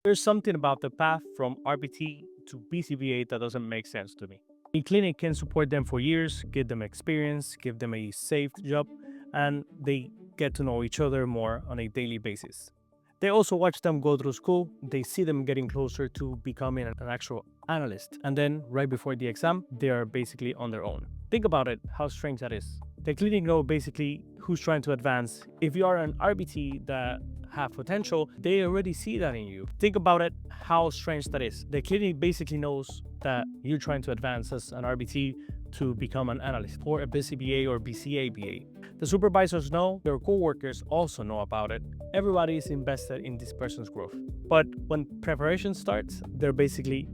There's something about the path from RBT to BCBA that doesn't make sense to me. A clinic can support them for years, give them experience, give them a safe job, and they get to know each other more on a daily basis. They also watch them go through school, they see them getting closer to becoming an actual analyst, and then right before the exam, they are basically on their own. Think about it, how strange that is. The clinic know basically who's trying to advance. If you are an RBT that have potential, they already see that in you. Think about it, how strange that is. The clinic basically knows that you're trying to advance as an RBT to become an analyst or a BCBA or BCABA. The supervisors know, their coworkers also know about it. Everybody is invested in this person's growth. But when preparation starts, they're basically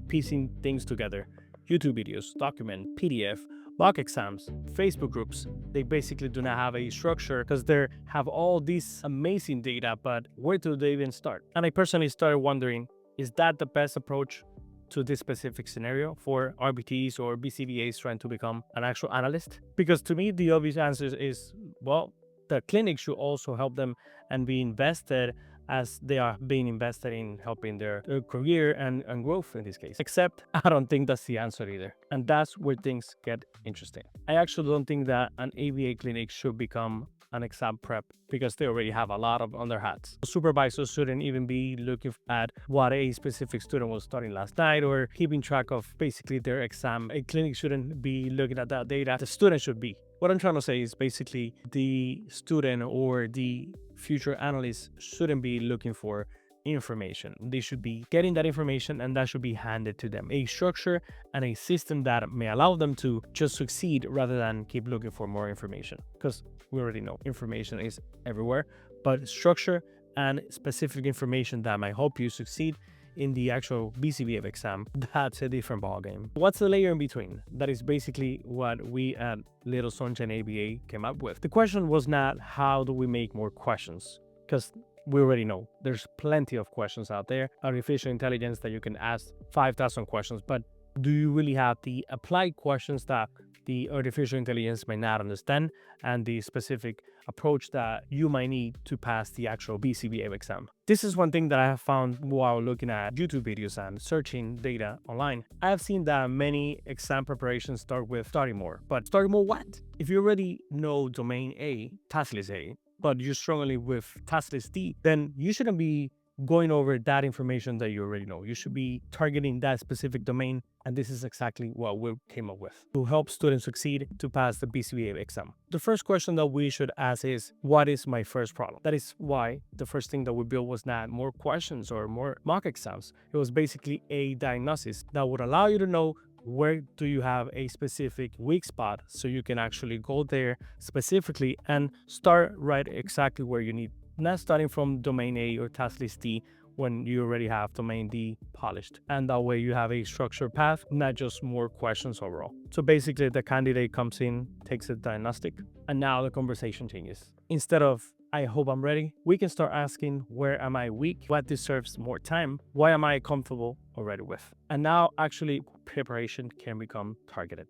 piecing things together. YouTube videos, document, PDF, mock exams, Facebook groups. They basically do not have a structure because they have all this amazing data, but where do they even start? And I personally started wondering, is that the best approach to this specific scenario for RBTs or BCBAs trying to become an actual analyst? Because to me, the obvious answer is, well, the clinic should also help them and be invested as they are being invested in helping their career and growth in this case. Except I don't think that's the answer either. And that's where things get interesting. I actually don't think that an ABA clinic should become an exam prep because they already have a lot of on their hats. Supervisors shouldn't even be looking at what a specific student was studying last night or keeping track of basically their exam. A clinic shouldn't be looking at that data. The student should be. What I'm trying to say is basically the student or the future analyst shouldn't be looking for information. They should be getting that information and that should be handed to them. A structure and a system that may allow them to just succeed rather than keep looking for more information. Because we already know information is everywhere, but structure and specific information that might help you succeed in the actual BCBA exam, that's a different ballgame. What's the layer in between? That is basically what we at Little Sunshine ABA came up with. The question was not how do we make more questions, because we already know there's plenty of questions out there. Artificial intelligence that you can ask 5,000 questions, but do you really have the applied questions that the artificial intelligence may not understand and the specific approach that you might need to pass the actual BCBA exam? This is one thing that I have found while looking at YouTube videos and searching data online. I have seen that many exam preparations start with study more, but study more what? If you already know domain A, task list A, but you're struggling with task list D, then you shouldn't be going over that information that you already know. You should be targeting that specific domain, and this is exactly what we came up with to help students succeed to pass the BCBA exam. The first question that we should ask is, what is my first problem? That is why the first thing that we built was not more questions or more mock exams. It was basically a diagnosis that would allow you to know where do you have a specific weak spot so you can actually go there specifically and start right exactly where you need, not starting from domain A or task list D when you already have domain D polished. And that way you have a structured path, not just more questions overall. So basically the candidate comes in, takes a diagnostic, and now the conversation changes. Instead of I hope I'm ready, we can start asking, where am I weak? What deserves more time? Why am I comfortable already with? And now actually preparation can become targeted.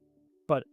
But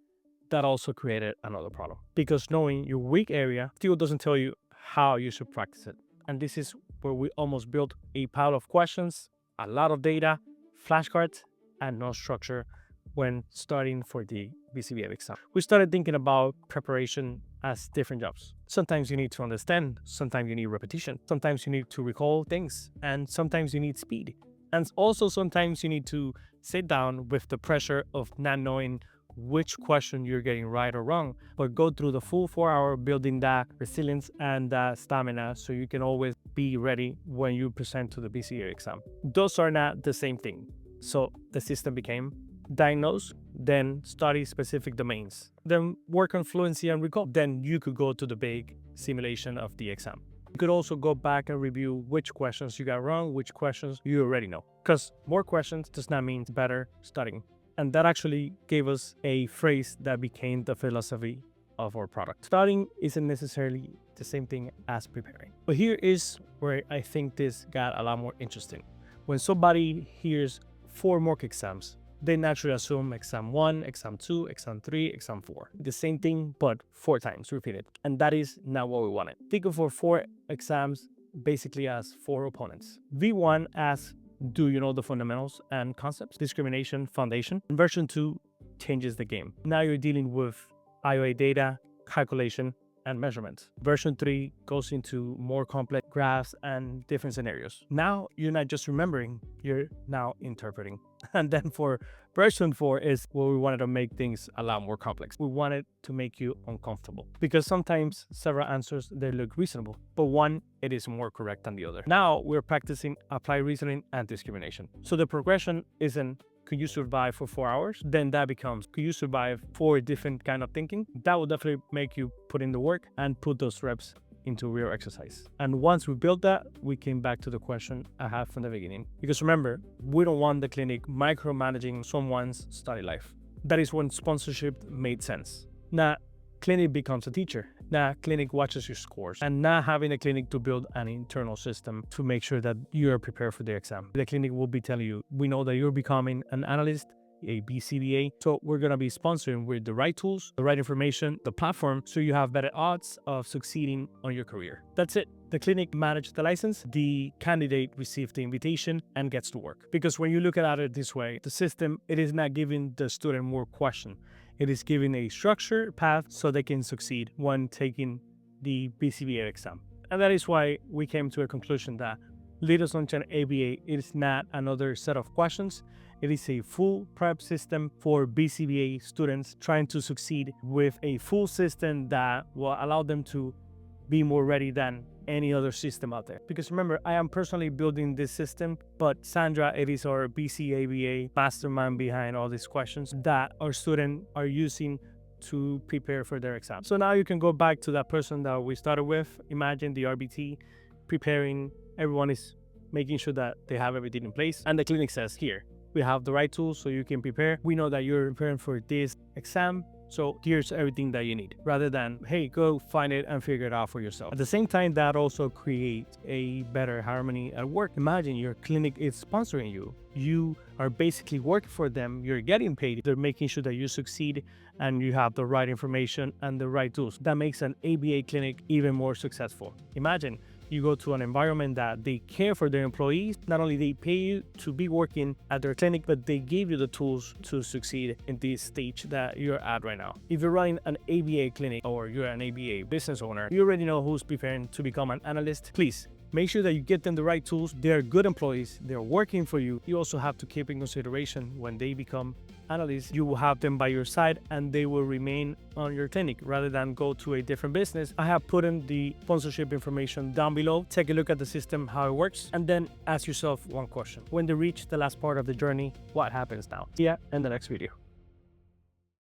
that also created another problem because knowing your weak area still doesn't tell you how you should practice it. And this is where we almost built a pile of questions, a lot of data, flashcards, and no structure when starting for the BCBA exam. We started thinking about preparation as different jobs. Sometimes you need to understand, sometimes you need repetition, sometimes you need to recall things, and sometimes you need speed. And also sometimes you need to sit down with the pressure of not knowing which question you're getting right or wrong, but go through the full 4 hour building that resilience and that stamina so you can always be ready when you present to the BCA exam. Those are not the same thing. So the system became diagnose, then study specific domains, then work on fluency and recall. Then you could go to the big simulation of the exam. You could also go back and review which questions you got wrong, which questions you already know. Because more questions does not mean better studying. And that actually gave us a phrase that became the philosophy of our product. Studying isn't necessarily the same thing as preparing. But here is where I think this got a lot more interesting. When somebody hears 4 mock exams, they naturally assume exam 1, exam 2, exam 3, exam 4. The same thing, but 4 times repeated. And that is not what we wanted. Think of for 4 exams basically has 4 opponents. V1 asks, do you know the fundamentals and concepts? Discrimination foundation. Version 2 changes the game. Now you're dealing with IOA data, calculation, and measurement. Version 3 goes into more complex graphs and different scenarios. Now you're not just remembering, you're now interpreting. And then for version 4 is where we wanted to make things a lot more complex. We wanted to make you uncomfortable because sometimes several answers, they look reasonable, but one, it is more correct than the other. Now we're practicing applied reasoning and discrimination. So the progression isn't, could you survive for 4 hours? Then that becomes, could you survive 4 different kind of thinking? That will definitely make you put in the work and put those reps into real exercise. And once we built that, we came back to the question I had from the beginning. Because remember, we don't want the clinic micromanaging someone's study life. That is when sponsorship made sense. Now, clinic becomes a teacher. Now, clinic watches your scores. And now having a clinic to build an internal system to make sure that you are prepared for the exam. The clinic will be telling you, we know that you're becoming an analyst, a BCBA. So we're going to be sponsoring with the right tools, the right information, the platform, so you have better odds of succeeding on your career. That's it. The clinic managed the license, the candidate received the invitation and gets to work. Because when you look at it this way, the system, it is not giving the student more question. It is giving a structured path so they can succeed when taking the BCBA exam. And that is why we came to a conclusion that Leaders Launch an ABA is not another set of questions. It is a full prep system for BCBA students trying to succeed with a full system that will allow them to be more ready than any other system out there. Because remember, I am personally building this system, but Sandra, it is our BCABA mastermind behind all these questions that our students are using to prepare for their exam. So now you can go back to that person that we started with. Imagine the RBT preparing. Everyone is making sure that they have everything in place. And the clinic says, here, we have the right tools so you can prepare. We know that you're preparing for this exam, so here's everything that you need, rather than, hey, go find it and figure it out for yourself. At the same time, that also creates a better harmony at work. Imagine your clinic is sponsoring you. You are basically working for them. You're getting paid. They're making sure that you succeed and you have the right information and the right tools. That makes an ABA clinic even more successful. Imagine you go to an environment that they care for their employees. Not only they pay you to be working at their clinic, but they give you the tools to succeed in this stage that you're at right now. If you're running an ABA clinic or you're an ABA business owner, you already know who's preparing to become an analyst. Please make sure that you get them the right tools. They're good employees. They're working for you. You also have to keep in consideration when they become analysts, you will have them by your side and they will remain on your clinic rather than go to a different business. I have put in the sponsorship information down below. Take a look at the system, how it works, and then ask yourself one question. When they reach the last part of the journey, what happens now? See ya in the next video.